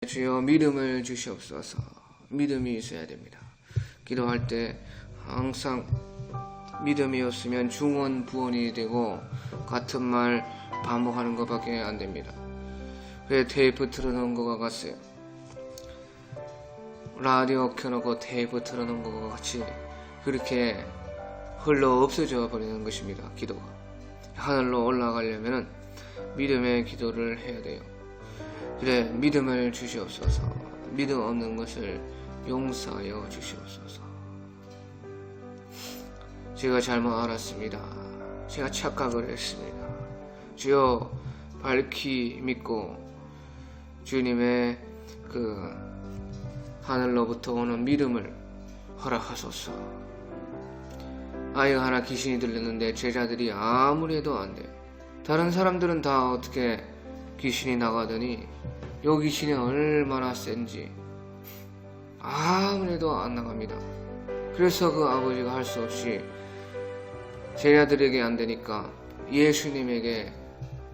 주여 믿음을 주시옵소서. 믿음이 있어야 됩니다. 기도할 때 항상 믿음이 없으면 중언부언이 되고 같은 말 반복하는 것밖에 안 됩니다. 왜 테이프 틀어놓은 것과 같아요. 라디오 켜놓고 테이프 틀어놓은 것과 같이 그렇게 흘러 없어져 버리는 것입니다. 기도가 하늘로 올라가려면 믿음의 기도를 해야 돼요. 그래, 믿음을 주시옵소서. 믿음 없는 것을 용서하여 주시옵소서. 제가 잘못 알았습니다. 제가 착각을 했습니다. 주여 밝히 믿고 주님의 그 하늘로부터 오는 믿음을 허락하소서. 아이가 하나 귀신이 들렸는데 제자들이 아무리 해도 안 돼. 다른 사람들은 다 어떻게 귀신이 나가더니 요 귀신이 얼마나 센지 아무래도 안 나갑니다. 그래서 그 아버지가 할 수 없이 제자들에게 안 되니까 예수님에게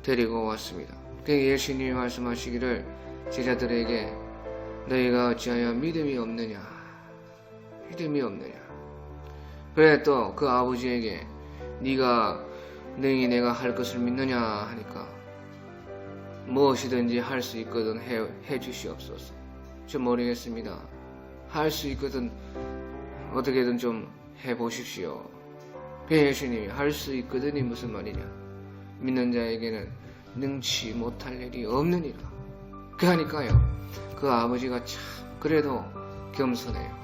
데리고 왔습니다. 그 예수님이 말씀하시기를 제자들에게 너희가 어찌하여 믿음이 없느냐. 그래 또 그 아버지에게 네가 능히 내가 할 것을 믿느냐 하니까 무엇이든지 할 수 있거든 해 주시옵소서. 좀 모르겠습니다. 할 수 있거든 어떻게든 좀 해보십시오. 예수님이 할 수 있거든이 무슨 말이냐. 믿는 자에게는 능치 못할 일이 없느니라. 그러니까요. 그 아버지가 참 그래도 겸손해요.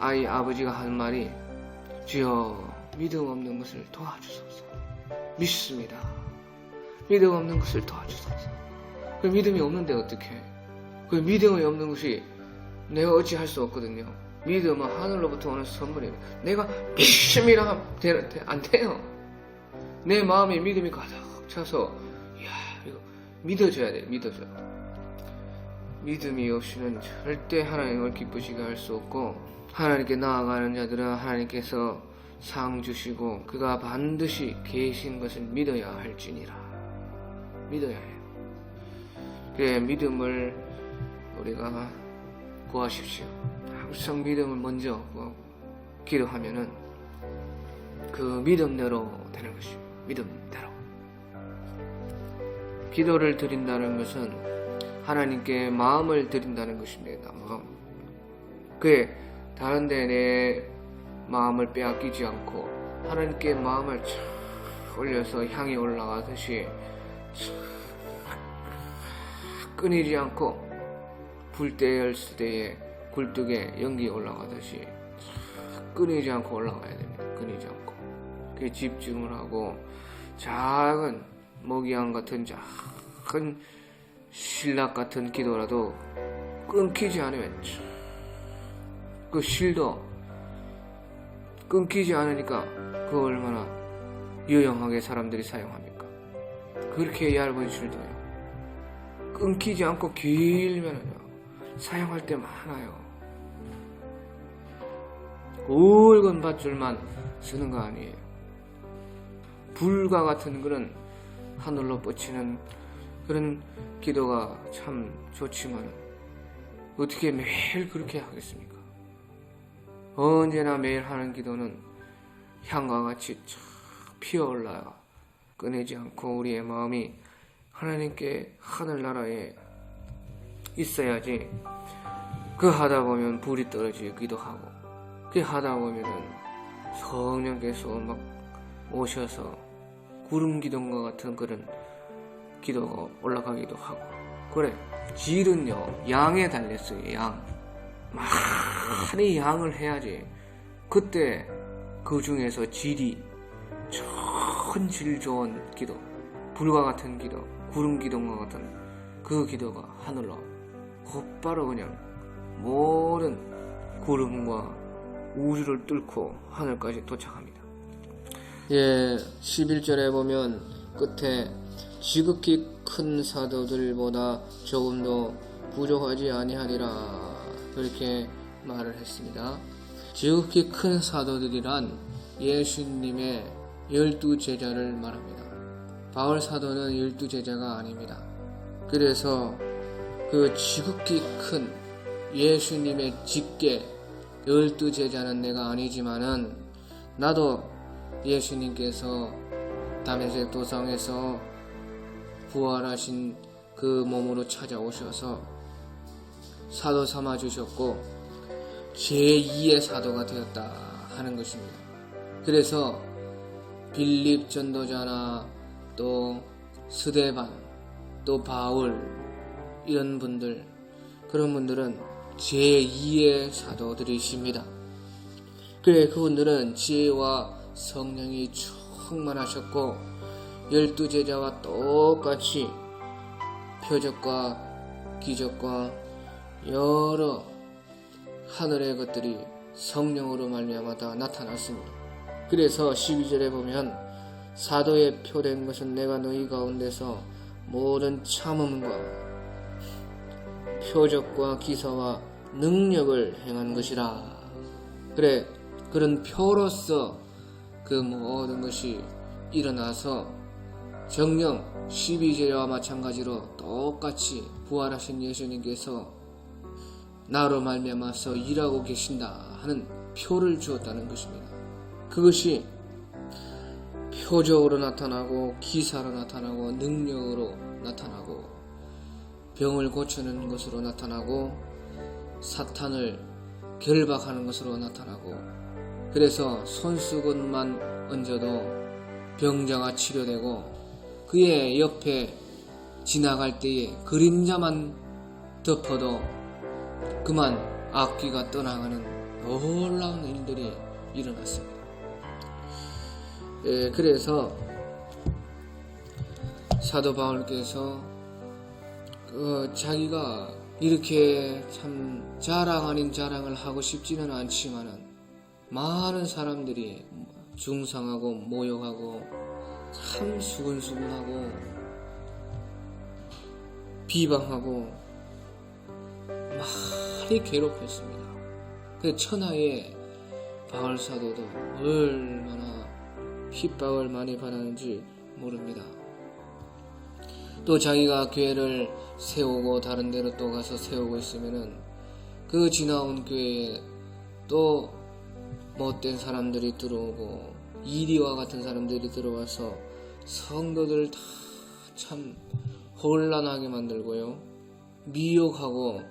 아이 아버지가 한 말이 주여 믿음 없는 것을 도와주소서. 믿습니다. 믿음 없는 것을 도와주소서. 그 믿음이 없는데 어떻게? 그 믿음이 없는 것이 내가 어찌 할 수 없거든요. 믿음은 하늘로부터 오는 선물이에요. 내가 믿습니다 하면 안 돼요. 내 마음에 믿음이 가득 차서 이야 이거 믿어줘야 돼. 믿어줘. 믿음이 없이는 절대 하나님을 기쁘시게 할 수 없고 하나님께 나아가는 자들은 하나님께서 상 주시고 그가 반드시 계신 것을 믿어야 할지니라. 믿어야 해요. 그래 믿음을 우리가 구하십시오. 항상 믿음을 먼저 구하고 기도하면은 그 믿음대로 되는 것이에요. 믿음대로. 기도를 드린다는 것은 하나님께 마음을 드린다는 것입니다. 그에 다른 데 내 마음을 빼앗기지 않고 하나님께 마음을 착 올려서 향이 올라가듯이 끊이지 않고 불때열 때에 굴뚝에 연기 올라가듯이 끊이지 않고 올라가야 됩니다. 끊이지 않고 그 집중을 하고 작은 모기향 같은 작은 신락 같은 기도라도 끊기지 않으면 그 실도 끊기지 않으니까 그 얼마나 유용하게 사람들이 사용합니까? 그렇게 얇은 실도요. 끊기지 않고 길면은요 사용할 때 많아요. 굵은 밧줄만 쓰는 거 아니에요. 불과 같은 그런 하늘로 뻗치는 그런 기도가 참 좋지만 어떻게 매일 그렇게 하겠습니까? 언제나 매일 하는 기도는 향과 같이 쫙 피어올라야 끊이지 않고 우리의 마음이 하나님께 하늘나라에 있어야지. 그 하다 보면 불이 떨어지기도 하고 그 하다 보면은 성령께서 막 오셔서 구름 기둥과 같은 그런 기도가 올라가기도 하고. 그래 질은요 양에 달렸어요. 양 많이 양을 해야지. 그때 그 중에서 질이 좋은 질 좋은 기도, 불과 같은 기도, 구름 기둥과 같은 그 기도가 하늘로 곧바로 그냥 모든 구름과 우주를 뚫고 하늘까지 도착합니다. 11절에 보면 끝에 지극히 큰 사도들보다 조금도 부족하지 아니하리라 그렇게 말을 했습니다. 지극히 큰 사도들이란 예수님의 12제자를 말합니다. 바울 사도는 12제자가 아닙니다. 그래서 그 지극히 큰 예수님의 직계 12제자는 내가 아니지만은 나도 예수님께서 다메섹 도상에서 부활하신 그 몸으로 찾아오셔서 사도 삼아 주셨고 제2의 사도가 되었다 하는 것입니다. 그래서 빌립 전도자나 또 스데반 또 바울 이런 분들, 그런 분들은 제2의 사도들이십니다. 그래, 그분들은 지혜와 성령이 충만하셨고 12제자와 똑같이 표적과 기적과 여러 하늘의 것들이 성령으로 말미암아 다 나타났습니다. 그래서 12절에 보면 사도의 표된 것은 내가 너희 가운데서 모든 참음과 표적과 기사와 능력을 행한 것이라. 그래, 그런 표로서 그 모든 것이 일어나서 정녕 12제자와 마찬가지로 똑같이 부활하신 예수님께서 나로 말미암아서 일하고 계신다 하는 표를 주었다는 것입니다. 그것이 표적으로 나타나고 기사로 나타나고 능력으로 나타나고 병을 고치는 것으로 나타나고 사탄을 결박하는 것으로 나타나고, 그래서 손수건만 얹어도 병자가 치료되고 그의 옆에 지나갈 때에 그림자만 덮어도 그만 악귀가 떠나가는 놀라운 일들이 일어났습니다. 그래서 사도 바울께서 자기가 이렇게 참 자랑 아닌 자랑을 하고 싶지는 않지만은 많은 사람들이 중상하고 모욕하고 참 수근수근하고 비방하고 많이 괴롭혔습니다. 그 천하의 바울 사도도 얼마나 핍박을 많이 받았는지 모릅니다. 또 자기가 교회를 세우고 다른 데로 또 가서 세우고 있으면은 그 지나온 교회에 또 못된 사람들이 들어오고 이리와 같은 사람들이 들어와서 성도들 다 참 혼란하게 만들고요, 미혹하고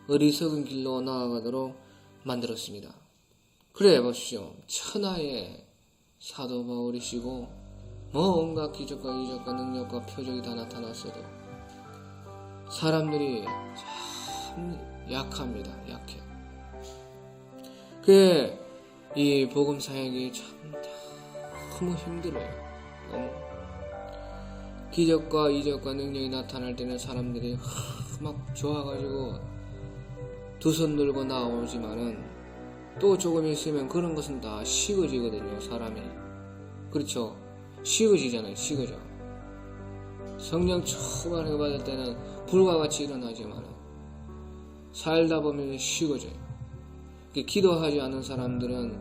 어리석은 길로 나아가도록 만들었습니다. 그래 보십시오. 천하의 사도 바울이시고 온갖 기적과 이적과 능력과 표적이 다 나타났어도 사람들이 참 약합니다. 약해. 그래, 이 복음 사역이 참 너무 힘들어요. 기적과 이적과 능력이 나타날 때는 사람들이 막 좋아가지고 두 손 들고 나오지만은 또 조금 있으면 그런 것은 다 식어지거든요. 사람이. 그렇죠? 식어지잖아요. 식어져. 성령 초반에 받을 때는 불과 같이 일어나지만 살다 보면 식어져요. 기도하지 않은 사람들은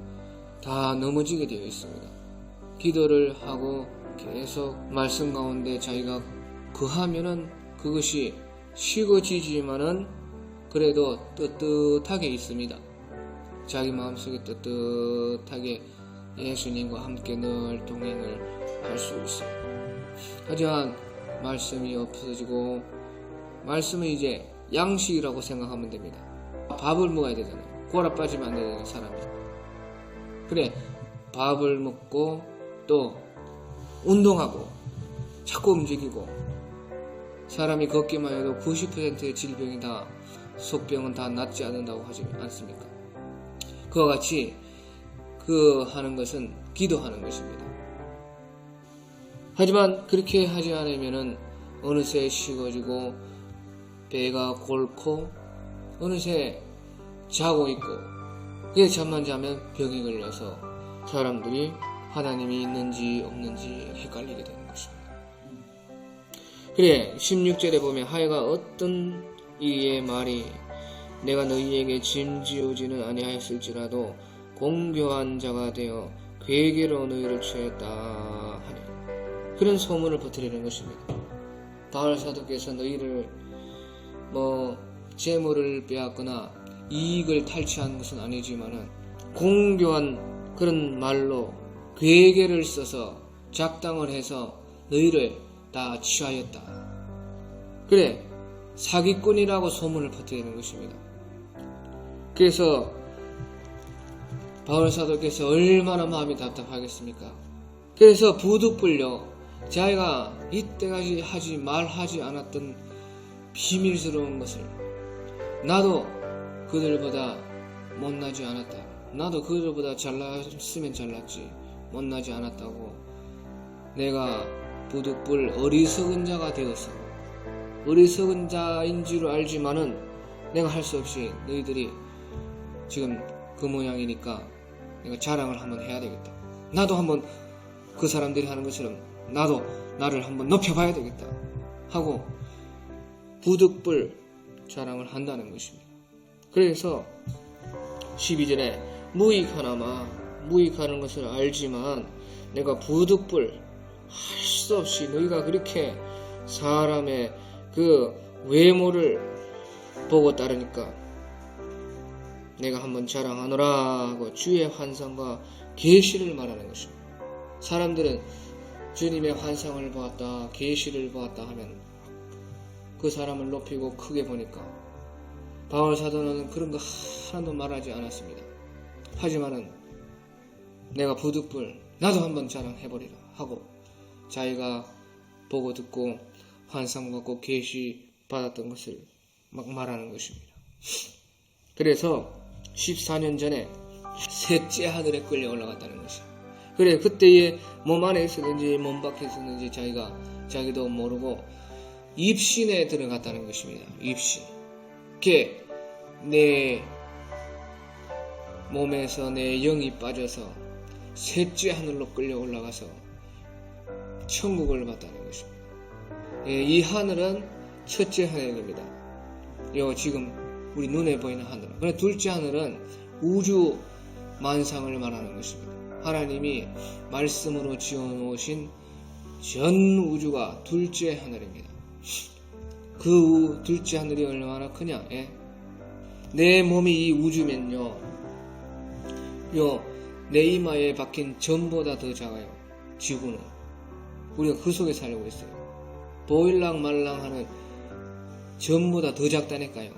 다 넘어지게 되어 있습니다. 기도를 하고 계속 말씀 가운데 자기가 거하면은 그것이 식어지지만은 그래도 떳떳하게 있습니다. 자기 마음속에 떳떳하게 예수님과 함께 늘 동행을 할 수 있어요. 하지만 말씀이 없어지고, 말씀은 이제 양식이라고 생각하면 됩니다. 밥을 먹어야 되잖아요. 골아 빠지면 안 되잖아요, 사람이. 그래, 밥을 먹고 또 운동하고 자꾸 움직이고, 사람이 걷기만 해도 90%의 질병이 다, 속병은 다 낫지 않는다고 하지 않습니까? 그와 같이 그 하는 것은 기도하는 것입니다. 하지만 그렇게 하지 않으면은 어느새 식어지고 배가 골고 어느새 자고 있고, 그게 잠만 자면 병이 걸려서 사람들이 하나님이 있는지 없는지 헷갈리게 되는 것입니다. 그래, 16절에 보면 하여가 어떤 이의 말이 내가 너희에게 짐지우지는 아니하였을지라도 공교한 자가 되어 괴계로 너희를 취했다 하니, 그런 소문을 퍼뜨리는 것입니다. 바울 사도께서 너희를 재물을 빼앗거나 이익을 탈취한 것은 아니지만은 공교한 그런 말로 괴계를 써서 작당을 해서 너희를 다 취하였다. 그래, 사기꾼이라고 소문을 퍼뜨리는 것입니다. 그래서 바울 사도께서 얼마나 마음이 답답하겠습니까? 그래서 부득불려 자기가 이때까지 말하지 않았던 비밀스러운 것을, 나도 그들보다 못나지 않았다, 나도 그들보다 잘났으면 잘났지 못나지 않았다고, 내가 부득불 어리석은 자가 되어서, 어리석은 자인 줄 알지만은 내가 할 수 없이 너희들이 지금 그 모양이니까 내가 자랑을 한번 해야 되겠다. 나도 한번 그 사람들이 하는 것처럼 나도 나를 한번 높여봐야 되겠다 하고 부득불 자랑을 한다는 것입니다. 그래서 12절에 무익하나마, 무익하는 것을 알지만 내가 부득불 할 수 없이 너희가 그렇게 사람의 그 외모를 보고 따르니까 내가 한번 자랑하노라 하고 주의 환상과 계시를 말하는 것입니다. 사람들은 주님의 환상을 보았다, 계시를 보았다 하면 그 사람을 높이고 크게 보니까 바울 사도는 그런 거 하나도 말하지 않았습니다. 하지만은 내가 부득불 나도 한번 자랑해버리라 하고 자기가 보고 듣고 환상 받고 계시 받았던 것을 막 말하는 것입니다. 그래서 14년 전에 셋째 하늘에 끌려 올라갔다는 것이에요. 그래, 그때에 몸 안에 있었는지 몸 밖에 있었는지 자기도 모르고 입신에 들어갔다는 것입니다. 입신. 그게 내 몸에서 내 영이 빠져서 셋째 하늘로 끌려 올라가서 천국을 봤다는 것입니다. 이 하늘은 첫째 하늘입니다. 지금 우리 눈에 보이는 하늘은. 그런데 둘째 하늘은 우주 만상을 말하는 것입니다. 하나님이 말씀으로 지어놓으신 전 우주가 둘째 하늘입니다. 그 둘째 하늘이 얼마나 크냐? 내 몸이 이 우주면요, 내 이마에 박힌 점보다 더 작아요. 지구는. 우리가 그 속에 살고 있어요. 보일랑말랑하는 점보다 더 작다니까요.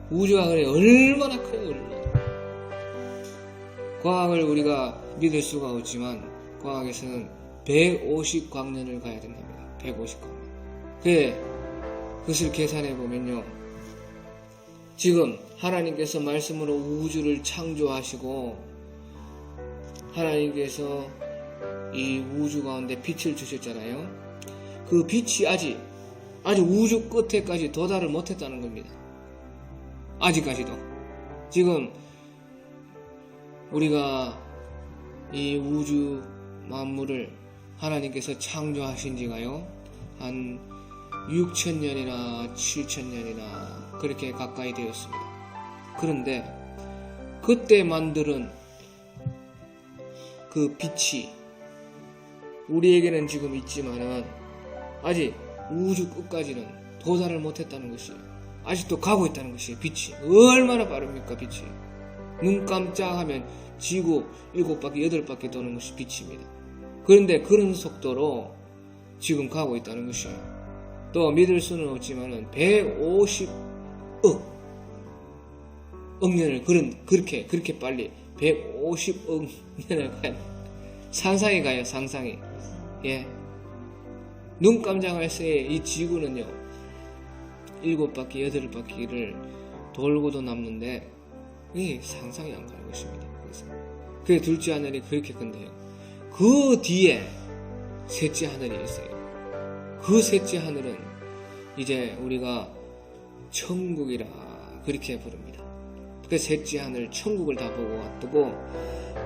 우주가 그래 얼마나 커요, 얼마나. 과학을 우리가 믿을 수가 없지만 과학에서는 150광년을 가야 된답니다. 150광년. 그것을 계산해 보면요, 지금 하나님께서 말씀으로 우주를 창조하시고 하나님께서 이 우주 가운데 빛을 주셨잖아요. 그 빛이 아직 우주 끝에까지 도달을 못했다는 겁니다. 아직까지도. 지금 우리가 이 우주 만물을 하나님께서 창조하신 지가요, 한 6,000년이나 7,000년이나 그렇게 가까이 되었습니다. 그런데 그때 만드는 그 빛이 우리에게는 지금 있지만은 아직 우주 끝까지는 도달을 못했다는 것이에요. 아직도 가고 있다는 것이에요. 빛이 얼마나 빠릅니까? 빛이 눈 깜짝하면 지구 7바퀴 8바퀴 도는 것이 빛입니다. 그런데 그런 속도로 지금 가고 있다는 것이에요. 또 믿을 수는 없지만은 150억 년을 그렇게 빨리 150억 년을 가요. 상상이 가요. 상상이. 눈 깜짝할 새에 이 지구는요 7바퀴 8바퀴를 돌고도 남는데 상상이 안 가는 것입니다. 그게 둘째 하늘이 그렇게 큰데요, 그 뒤에 셋째 하늘이 있어요. 그 셋째 하늘은 이제 우리가 천국이라 그렇게 부릅니다. 그 셋째 하늘 천국을 다 보고 왔고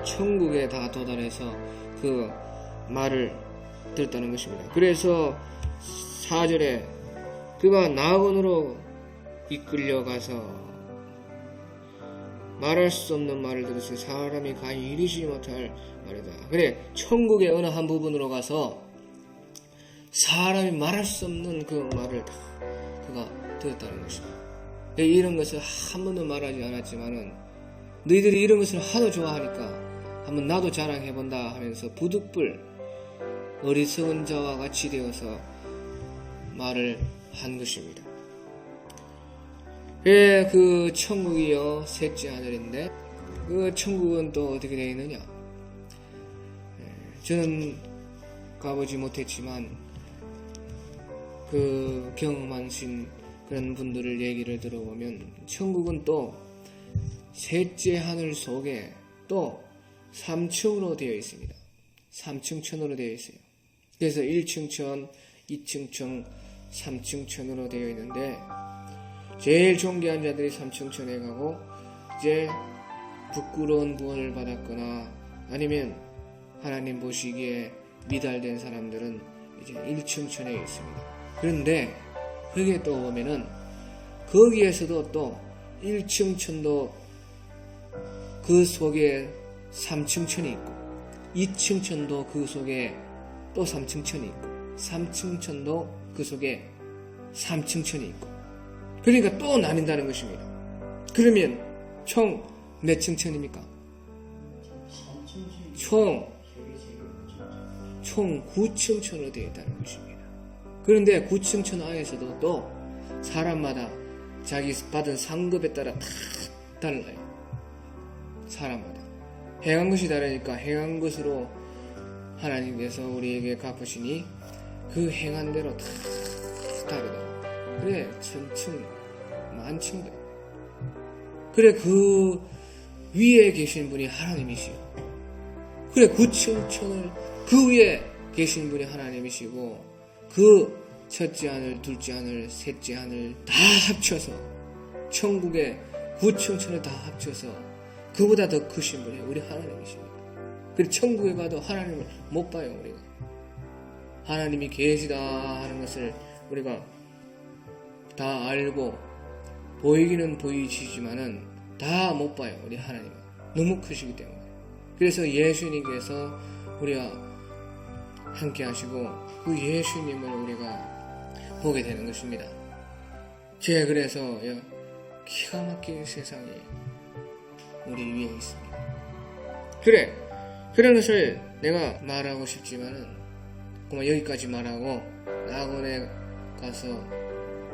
천국에 다 도달해서 그 말을 들었다는 것입니다. 그래서 4절에 그가 낙원으로 이끌려가서 말할 수 없는 말을 들어서 사람이 가히 이르지 못할 말이다. 그래, 천국의 어느 한 부분으로 가서 사람이 말할 수 없는 그 말을 다 그가 그랬다는 것입니다. 이런 것을 한 번도 말하지 않았지만은 너희들이 이런 것을 하도 좋아하니까 한번 나도 자랑해본다 하면서 부득불 어리석은 자와 같이 되어서 말을 한 것입니다. 그 천국이요 셋째 하늘인데 그 천국은 또 어떻게 되어 있느냐? 저는 가보지 못했지만 그 경험하신 그런 분들을 얘기를 들어보면 천국은 또 셋째 하늘 속에 또 3층으로 되어 있습니다. 3층 천으로 되어 있어요. 그래서 1층 천, 2층 천, 3층 천으로 되어 있는데 제일 존귀한 자들이 3층 천에 가고 이제 부끄러운 구원을 받았거나 아니면 하나님 보시기에 미달된 사람들은 이제 1층 천에 있습니다. 그런데 거기에 또 보면은 거기에서도 또 1층 천도 그 속에 3층 천이 있고 2층 천도 그 속에 또 3층 천이 있고 3층 천도 그 속에 3층 천이 있고 그러니까 또 나뉜다는 것입니다. 그러면 총 몇 층 천입니까? 총 9층 천으로 되어 있다는 것입니다. 그런데 9층 천 안에서도 또 사람마다 자기 받은 상급에 따라 다 달라요. 사람마다 행한 것이 다르니까 행한 것으로 하나님께서 우리에게 갚으시니 그 행한 대로 다 다르다. 그래 천층 만층 그래 그 위에 계신 분이 하나님이시요. 그래 9층 천을 그 위에 계신 분이 하나님이시고 그 첫째 하늘, 둘째 하늘, 셋째 하늘 다 합쳐서 천국의 9층 천을 다 합쳐서 그보다 더 크신 분이 우리 하나님이십니다. 그리고 천국에 가도 하나님을 못 봐요. 우리가 하나님이 계시다 하는 것을 우리가 다 알고 보이기는 보이시지만은 다 못 봐요. 우리 하나님은 너무 크시기 때문에. 그래서 예수님께서 우리가 함께 하시고 그 예수님을 우리가 보게 되는 것입니다. 그래서 기가 막힌 세상이 우리 위에 있습니다. 그래 그런 것을 내가 말하고 싶지만은 그만 여기까지 말하고 낙원에 가서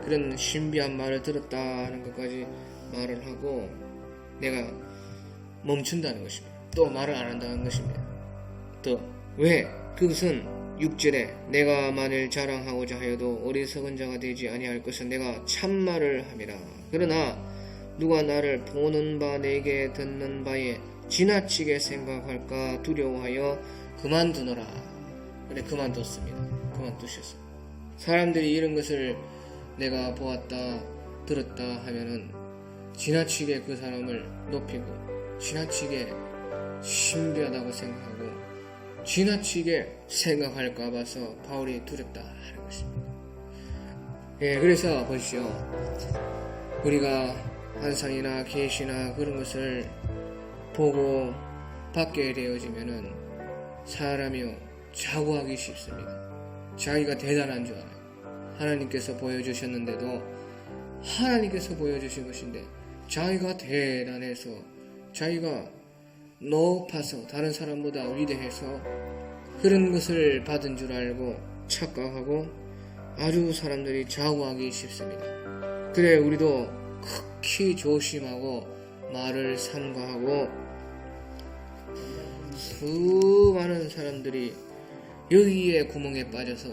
그런 신비한 말을 들었다 하는 것까지 말을 하고 내가 멈춘다는 것입니다. 또 말을 안 한다는 것입니다. 또 왜? 그것은 6절에 내가 만일 자랑하고자 하여도 어리석은 자가 되지 아니할 것은 내가 참말을 함이라. 그러나 누가 나를 보는 바 내게 듣는 바에 지나치게 생각할까 두려워하여 그만두노라. 그래 그만뒀습니다. 그만두셨어요. 사람들이 이런 것을 내가 보았다 들었다 하면은 지나치게 그 사람을 높이고 지나치게 신비하다고 생각하고 지나치게 생각할까 봐서 바울이 두렵다 하는 것입니다. 그래서 보십시오. 우리가 환상이나 계시나 그런 것을 보고 받게 되어지면은 사람이요 자고하기 쉽습니다. 자기가 대단한 줄 알아요. 하나님께서 보여주셨는데도 하나님께서 보여주신 것인데 자기가 대단해서 자기가 높아서 다른 사람보다 위대해서 그런 것을 받은 줄 알고 착각하고 아주 사람들이 자고하기 쉽습니다. 그래 우리도 극히 조심하고 말을 삼가하고 수많은 사람들이 여기에 구멍에 빠져서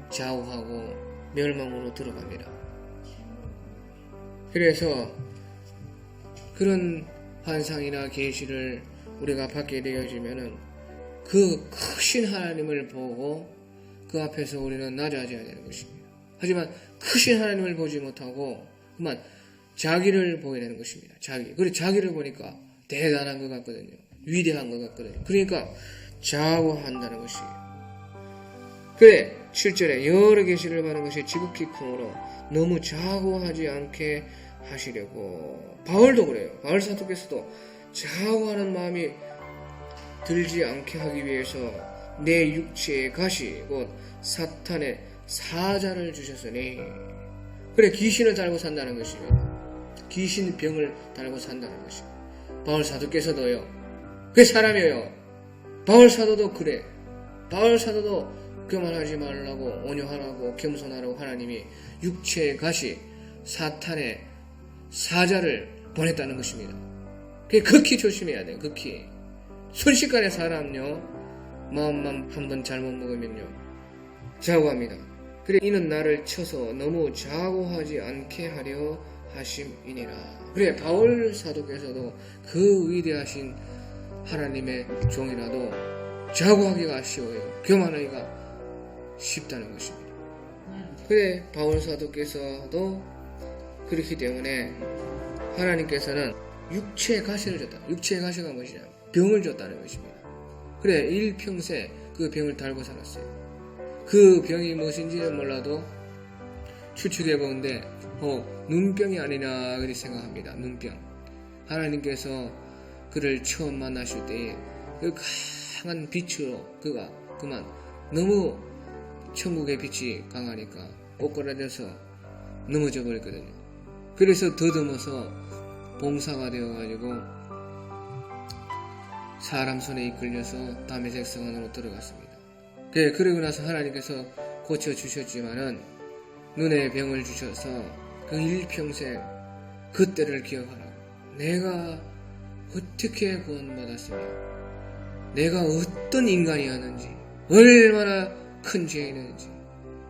좌우하고 멸망으로 들어갑니다. 그래서 그런 환상이나 계시를 우리가 받게 되어지면은 그 크신 하나님을 보고 그 앞에서 우리는 낮아져야 되는 것입니다. 하지만 크신 하나님을 보지 못하고 그만 자기를 보게 되는 것입니다. 그리고 자기를 보니까 대단한 것 같거든요. 위대한 것 같거든요. 그러니까 좌우한다는 것이에요. 그래 7절에 여러 계시를 받는 것이 지극히 크므로 너무 좌우하지 않게 하시려고. 바울도 그래요. 바울 사도께서도 좌우하는 마음이 들지 않게 하기 위해서 내 육체의 가시 곧 사탄의 사자를 주셨으니 그래, 귀신을 달고 산다는 것입니다. 귀신 병을 달고 산다는 것입니다. 바울 사도께서도요, 그 사람이에요. 바울 사도도 그래. 바울 사도도 교만하지 말라고, 온유하라고, 겸손하라고 하나님이 육체의 가시, 사탄의 사자를 보냈다는 것입니다. 그게 극히 조심해야 돼요. 극히. 순식간에 사람요, 마음만 한번 잘못 먹으면요, 좌우합니다. 그래, 이는 나를 쳐서 너무 좌우하지 않게 하려 하심이니라. 그래, 바울 사도께서도 그 위대하신 하나님의 종이라도 좌우하기가 쉬워요. 교만하기가 쉽다는 것입니다. 그래, 바울 사도께서도 그렇기 때문에 하나님께서는 육체의 가시를 줬다. 육체의 가시가 무엇이냐? 병을 줬다는 것입니다. 그래, 일평생 그 병을 달고 살았어요. 그 병이 무엇인지는 몰라도 추측해 보는데 눈병이 아니냐 그렇게 생각합니다. 눈병. 하나님께서 그를 처음 만나실 때에 그 강한 빛으로 그가 그만 너무 천국의 빛이 강하니까 꼬꾸라져서 넘어져 버렸거든요. 그래서 더듬어서 봉사가 되어가지고 사람 손에 이끌려서 다메섹 성 안으로 들어갔습니다. 그러고 나서 하나님께서 고쳐주셨지만은 눈의 병을 주셔서 그 일평생 그때를 기억하라고. 내가 어떻게 구원받았으며 내가 어떤 인간이었는지, 얼마나 큰 죄인이었는지,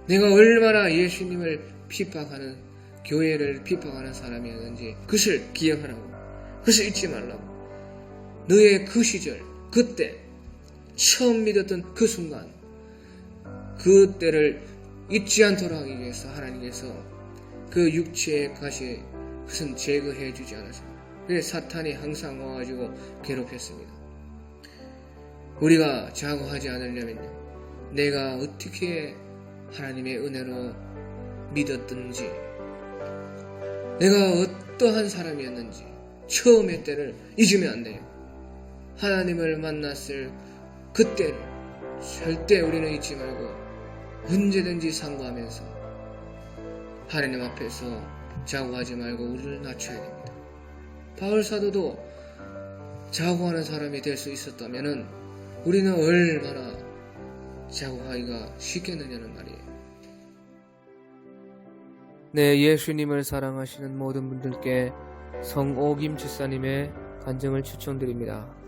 내가 얼마나 예수님을 핍박하는, 교회를 핍박하는 사람이었는지 그것을 기억하라고. 그것을 잊지 말라고. 너의 그 시절, 그때 처음 믿었던 그 순간, 그때를 잊지 않도록 하기 위해서 하나님께서 그 육체의 가시, 그것은 제거해 주지 않았습니다. 그래서 사탄이 항상 와가지고 괴롭혔습니다. 우리가 좌우하지 않으려면요, 내가 어떻게 하나님의 은혜로 믿었든지, 내가 어떠한 사람이었는지 처음의 때를 잊으면 안 돼요. 하나님을 만났을 그때를 절대 우리는 잊지 말고 언제든지 상고하면서 하나님 앞에서 좌우하지 말고 우리를 낮춰야 됩니다. 바울 사도도 좌우하는 사람이 될 수 있었다면 우리는 얼마나 좌우하기가 쉽겠느냐는 말이에요. 네, 예수님을 사랑하시는 모든 분들께 성오김 집사님의 간증을 추천드립니다.